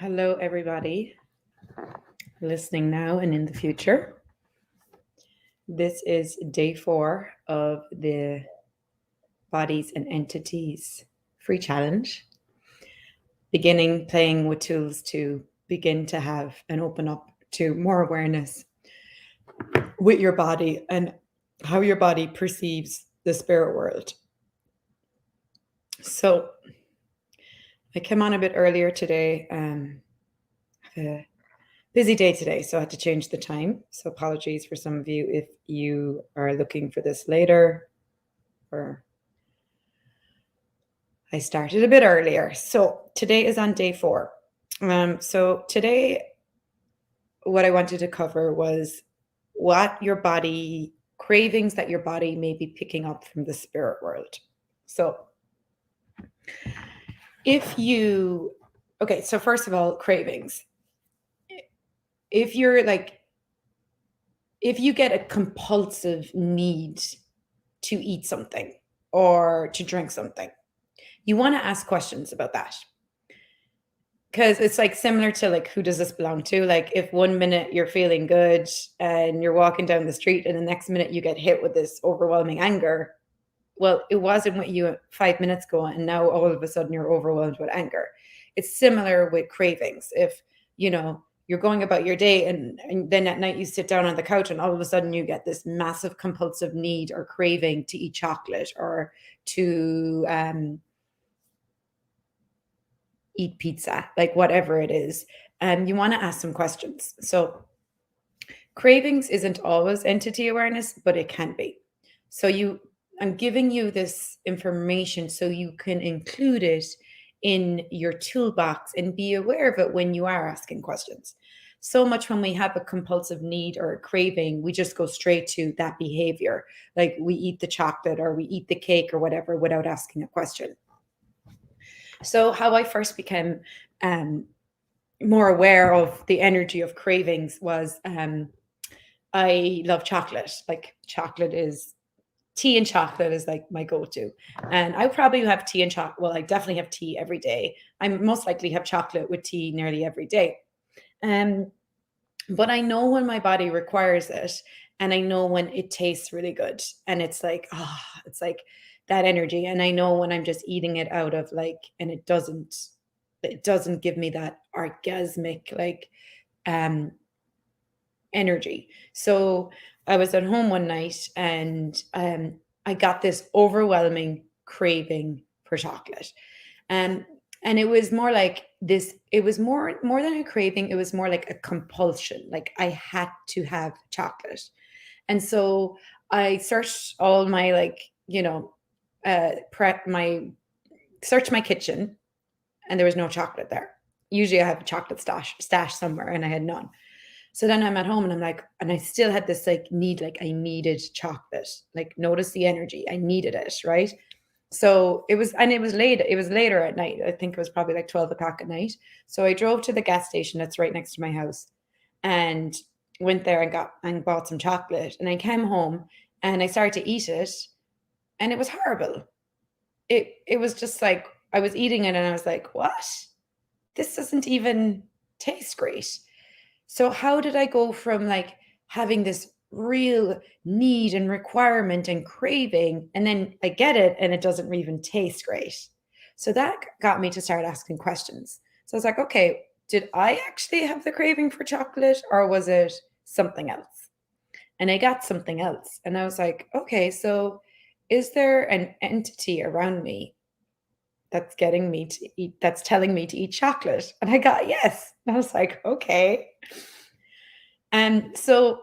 Hello, everybody listening now and in the future. This is day 4 of the Bodies and Entities free challenge, beginning playing with tools to begin to have and open up to more awareness with your body and how your body perceives the spirit world. So, I came on a bit earlier today. A busy day today, so I had to change the time. So apologies for some of you if you are looking for this later, or I started a bit earlier. So today is on day 4. So today, what I wanted to cover was what your body cravings that your body may be picking up from the spirit world. So so first of all, cravings. If you get a compulsive need to eat something or to drink something, you want to ask questions about that. Because it's like similar to like, who does this belong to? Like, if 1 minute you're feeling good and you're walking down the street and the next minute you get hit with this overwhelming anger, well, it wasn't with you 5 minutes ago and now all of a sudden you're overwhelmed with anger. It's similar with cravings. If you're going about your day and then at night you sit down on the couch and all of a sudden you get this massive compulsive need or craving to eat chocolate or to eat pizza, like whatever it is, you want to ask some questions. So cravings isn't always entity awareness, but it can be. So I'm giving you this information so you can include it in your toolbox and be aware of it when you are asking questions. So much when we have a compulsive need or a craving, we just go straight to that behavior. Like we eat the chocolate or we eat the cake or whatever without asking a question. So how I first became more aware of the energy of cravings was I love chocolate. Like tea and chocolate is like my go-to. And I probably have tea and chocolate. Well, I definitely have tea every day. I most likely have chocolate with tea nearly every day. But I know when my body requires it and I know when it tastes really good. And it's like that energy. And I know when I'm just eating it out of and it doesn't give me that orgasmic energy. So I was at home one night and I got this overwhelming craving for chocolate. And it was more like this, it was more than a craving, it was more like a compulsion. Like I had to have chocolate. And so I searched all my searched my kitchen and there was no chocolate there. Usually I have a chocolate stash somewhere and I had none. So then I'm at home and I'm like, and I still had this need, I needed chocolate. Like notice the energy. I needed it, right? So it was later at night. I think it was probably like 12 o'clock at night. So I drove to the gas station that's right next to my house and went there and bought some chocolate. And I came home and I started to eat it and it was horrible. It was just like I was eating it and I was like, what? This doesn't even taste great. So how did I go from having this real need and requirement and craving, and then I get it and it doesn't even taste great? So that got me to start asking questions. So I was like, okay, did I actually have the craving for chocolate or was it something else? And I got something else. And I was like, okay, so is there an entity around me that's getting me to eat, that's telling me to eat chocolate? And I got yes. And I was like, okay. And so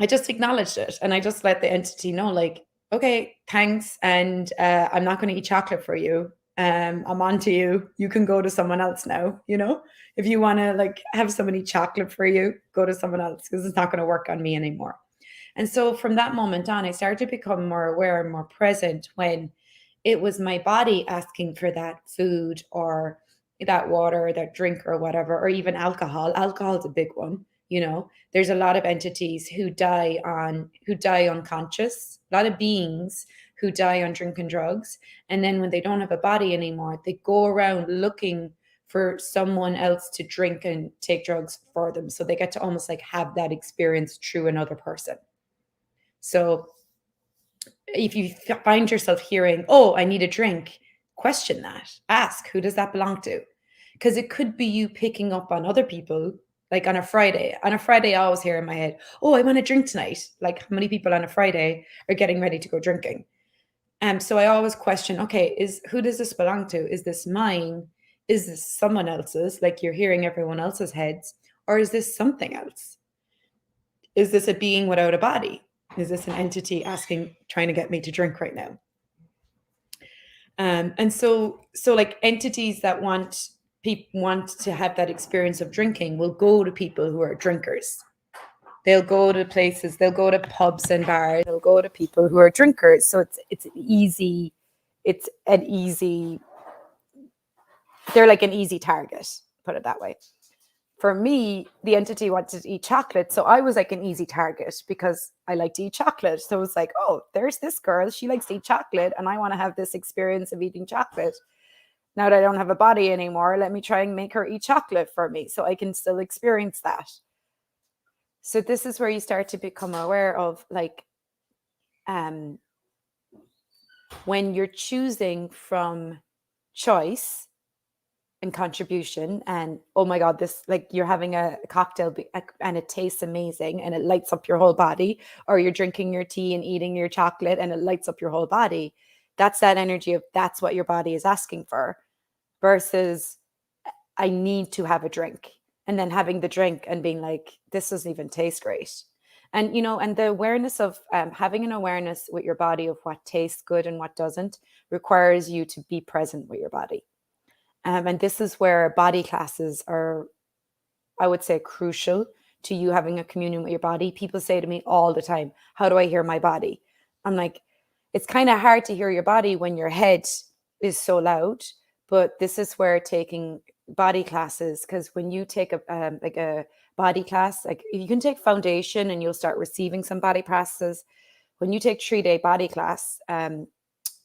I just acknowledged it and I just let the entity know, okay, thanks. And I'm not going to eat chocolate for you. I'm on to you. You can go to someone else now. If you want to have somebody chocolate for you, go to someone else because it's not going to work on me anymore. And so from that moment on, I started to become more aware and more present when it was my body asking for that food or that water, that drink or whatever, or even alcohol. Alcohol is a big one. There's a lot of entities who die unconscious, a lot of beings who die on drinking drugs. And then when they don't have a body anymore, they go around looking for someone else to drink and take drugs for them. So they get to almost like have that experience through another person. So if you find yourself hearing, oh, I need a drink, question that. Ask, who does that belong to? Because it could be you picking up on other people, like on a Friday. On a Friday, I always hear in my head, oh, I want to drink tonight. Like, how many people on a Friday are getting ready to go drinking? So I always question, okay, who does this belong to? Is this mine? Is this someone else's? Like you're hearing everyone else's heads, or is this something else? Is this a being without a body? Is this an entity trying to get me to drink right now? And so like entities that want to have that experience of drinking will go to people who are drinkers. They'll go to places, they'll go to pubs and bars, they'll go to people who are drinkers. So they're like an easy target, put it that way. For me, the entity wanted to eat chocolate. So I was like an easy target because I like to eat chocolate. So it was like, oh, there's this girl. She likes to eat chocolate. And I want to have this experience of eating chocolate. Now that I don't have a body anymore, let me try and make her eat chocolate for me so I can still experience that. So this is where you start to become aware of like, when you're choosing from choice and contribution, and oh my god, this, like, you're having a cocktail and it tastes amazing and it lights up your whole body, or you're drinking your tea and eating your chocolate and it lights up your whole body. That's that energy of that's what your body is asking for, versus I need to have a drink, and then having the drink and being like, this doesn't even taste great. And and the awareness of having an awareness with your body of what tastes good and what doesn't requires you to be present with your body. And this is where body classes are, I would say, crucial to you having a communion with your body. People say to me all the time, how do I hear my body? I'm like, it's kind of hard to hear your body when your head is so loud. But this is where taking body classes, because when you take like a body class, like you can take foundation and you'll start receiving some body practices. When you take 3-day body class,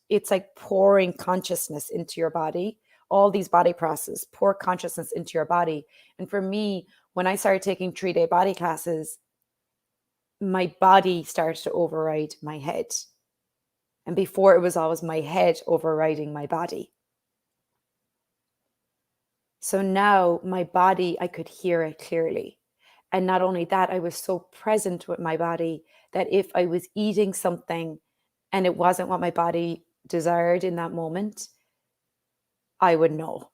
it's like pouring consciousness into your body. All these body processes pour consciousness into your body. And for me, when I started taking 3-day body classes, my body started to override my head. And before, it was always my head overriding my body. So now my body, I could hear it clearly. And not only that, I was so present with my body that if I was eating something and it wasn't what my body desired in that moment, I would know.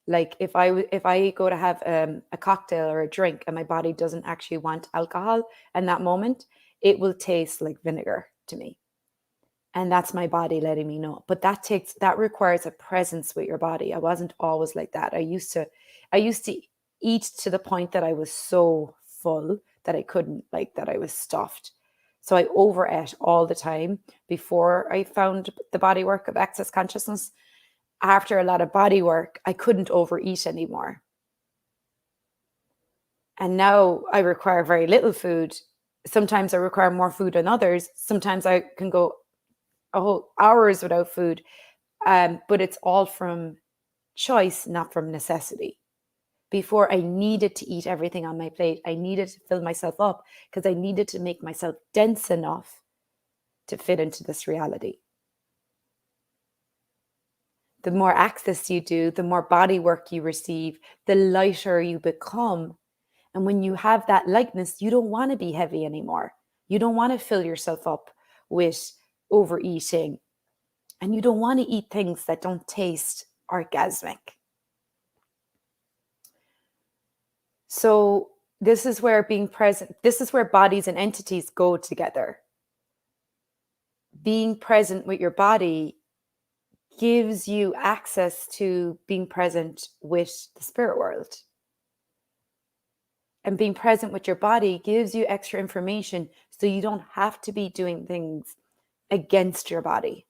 Like if I go to have a cocktail or a drink and my body doesn't actually want alcohol in that moment, it will taste like vinegar to me. And that's my body letting me know. But that requires a presence with your body. I wasn't always like that. I used to eat to the point that I was so full that I couldn't, like, that I was stuffed. So I overate all the time before I found the body work of access consciousness. After a lot of body work, I couldn't overeat anymore. And now I require very little food. Sometimes I require more food than others. Sometimes I can go a whole hours without food. But it's all from choice, not from necessity. Before, I needed to eat everything on my plate. I needed to fill myself up because I needed to make myself dense enough to fit into this reality. The more access you do, the more body work you receive, the lighter you become. And when you have that lightness, you don't want to be heavy anymore. You don't want to fill yourself up with overeating. And you don't want to eat things that don't taste orgasmic. So this is where being present, this is where bodies and entities go together. Being present with your body gives you access to being present with the spirit world. And being present with your body gives you extra information so you don't have to be doing things against your body.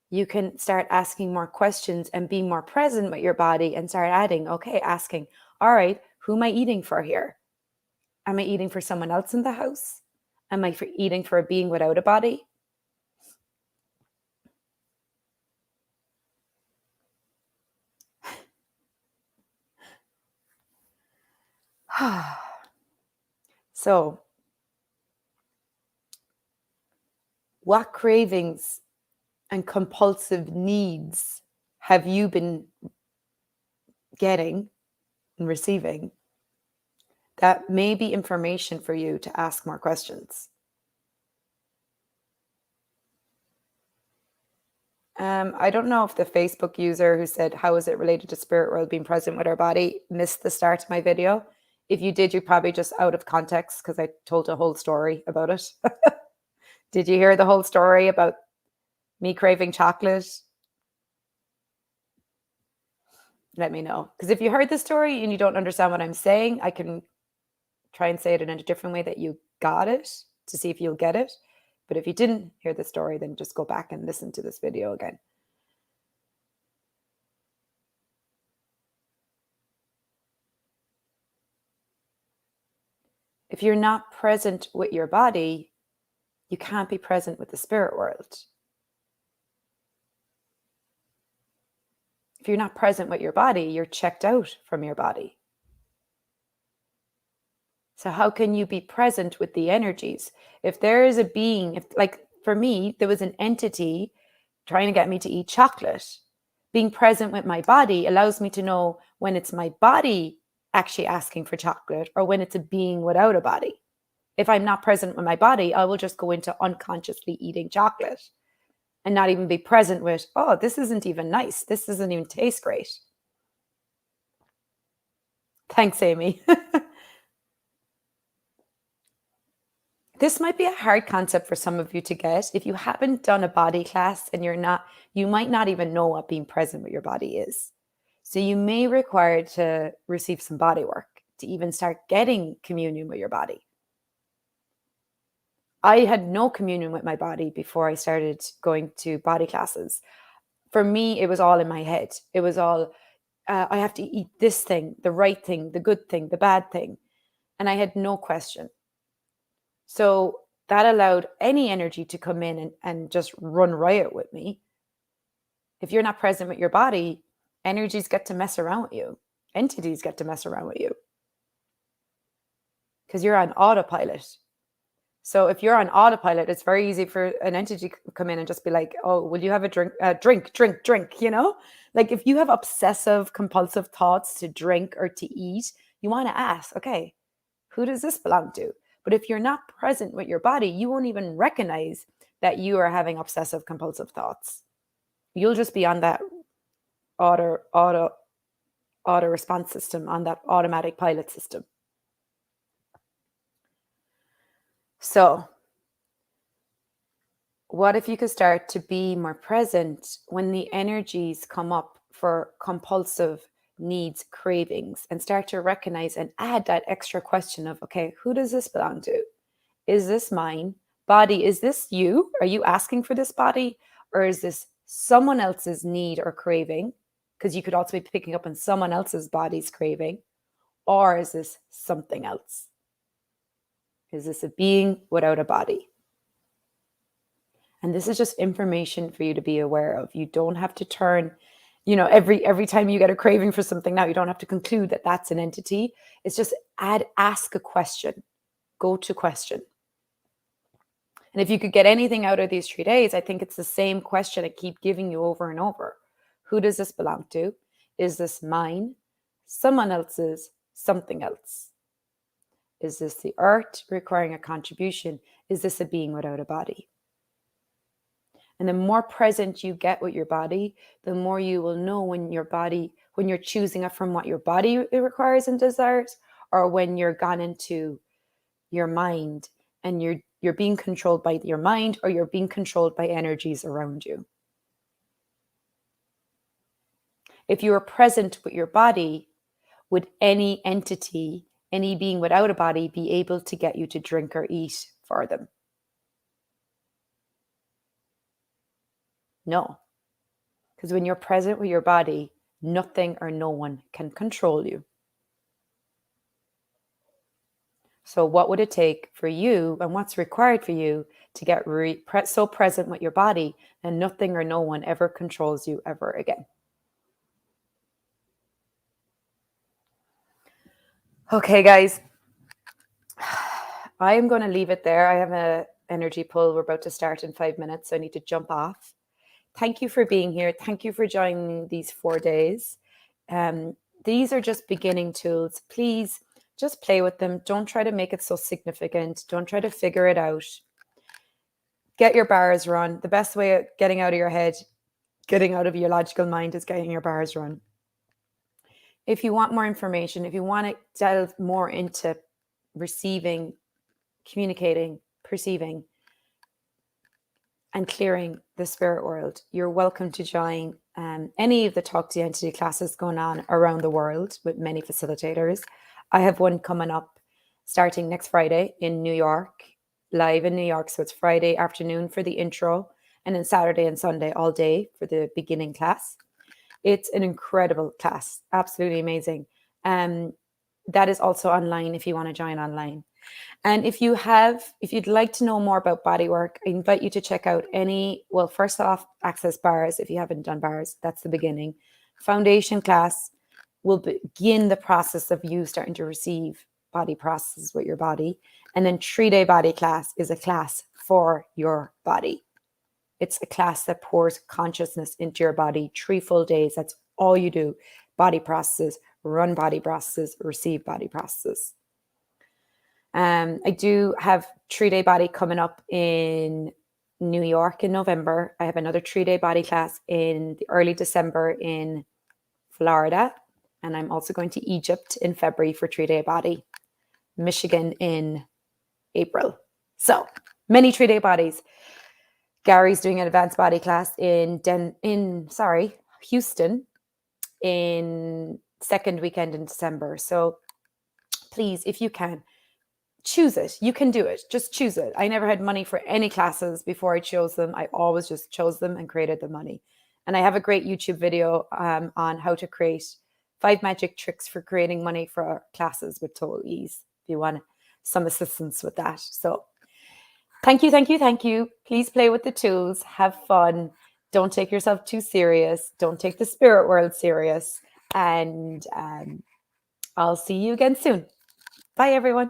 You can start asking more questions and be more present with your body and start asking, all right, who am I eating for here? Am I eating for someone else in the house? Am I eating for a being without a body? So, what cravings and compulsive needs have you been getting and receiving that may be information for you to ask more questions? I don't know if the Facebook user who said, "How is it related to spirit world being present with our body?" missed the start of my video. If you did, you're probably just out of context because I told a whole story about it. Did you hear the whole story about me craving chocolate? Let me know. Because if you heard the story and you don't understand what I'm saying, I can try and say it in a different way that you got it to see if you'll get it. But if you didn't hear the story, then just go back and listen to this video again. If you're not present with your body, you can't be present with the spirit world. If you're not present with your body, you're checked out from your body. So how can you be present with the energies? If there is a being, if like for me, there was an entity trying to get me to eat chocolate, being present with my body allows me to know when it's my body actually asking for chocolate or when it's a being without a body. If I'm not present with my body, I will just go into unconsciously eating chocolate and not even be present with, oh, this isn't even nice. This doesn't even taste great. Thanks, Amy. This might be a hard concept for some of you to get. If you haven't done a body class and you might not even know what being present with your body is. So you may require to receive some body work to even start getting communion with your body. I had no communion with my body before I started going to body classes. For me, it was all in my head. It was all, I have to eat this thing, the right thing, the good thing, the bad thing. And I had no question. So that allowed any energy to come in and just run riot with me. If you're not present with your body, energies get to mess around with you. Entities get to mess around with you because you're on autopilot. So if you're on autopilot, it's very easy for an entity to come in and just be like, "Oh, will you have a drink? Drink." You know, like if you have obsessive, compulsive thoughts to drink or to eat, you want to ask, "Okay, who does this belong to?" But if you're not present with your body, you won't even recognize that you are having obsessive, compulsive thoughts. You'll just be on that auto response system, on that automatic pilot system. So what if you could start to be more present when the energies come up for compulsive needs, cravings, and start to recognize and add that extra question of, okay, who does this belong to? Is this mine? Body, is this you? Are you asking for this body? Or is this someone else's need or craving? Because you could also be picking up on someone else's body's craving. Or is this something else? Is this a being without a body? And this is just information for you to be aware of. You don't have to turn, every time you get a craving for something now, you don't have to conclude that that's an entity. It's just ask a question, go to question. And if you could get anything out of these 3 days, I think it's the same question I keep giving you over and over. Who does this belong to? Is this mine? Someone else's? Something else? Is this the earth requiring a contribution? Is this a being without a body? And the more present you get with your body, the more you will know when you're choosing it from what your body requires and desires, or when you're gone into your mind and you're being controlled by your mind, or you're being controlled by energies around you. If you are present with your body, would any entity, any being without a body, be able to get you to drink or eat for them? No. Because when you're present with your body, nothing or no one can control you. So what would it take for you, and what's required for you to get so present with your body and nothing or no one ever controls you ever again? Okay, guys, I am going to leave it there. I have a energy pull. We're about to start in 5 minutes, so I need to jump off. Thank you for being here. Thank you for joining these 4 days. These are just beginning tools. Please just play with them. Don't try to make it so significant. Don't try to figure it out. Get your bars run. The best way of getting out of your head, getting out of your logical mind, is getting your bars run. If you want more information, if you want to delve more into receiving, communicating, perceiving, and clearing the spirit world, you're welcome to join any of the Talk to the Entity classes going on around the world with many facilitators. I have one coming up starting next Friday in New York, live in New York. So it's Friday afternoon for the intro, and then Saturday and Sunday all day for the beginning class. It's an incredible class, absolutely amazing. That is also online if you want to join online. And if you'd like to know more about bodywork, I invite you to check out first off, access bars. If you haven't done bars, that's the beginning. Foundation class will begin the process of you starting to receive body processes with your body. And then 3-day body class is a class for your body. It's a class that pours consciousness into your body 3 full days. That's all you do. Body processes, run body processes, receive body processes. I do have 3-day body coming up in New York in November. I have another 3-day body class in the early December in Florida. And I'm also going to Egypt in February for 3-day body, Michigan in April. So many 3-day bodies. Gary's doing an advanced body class in Houston in second weekend in December. So please, if you can, choose it. You can do it. Just choose it. I never had money for any classes before I chose them. I always just chose them and created the money. And I have a great YouTube video on how to create 5 magic tricks for creating money for classes with total ease, if you want some assistance with that. So thank you, thank you, thank you. Please play with the tools. Have fun. Don't take yourself too serious. Don't take the spirit world serious. And I'll see you again soon. Bye, everyone.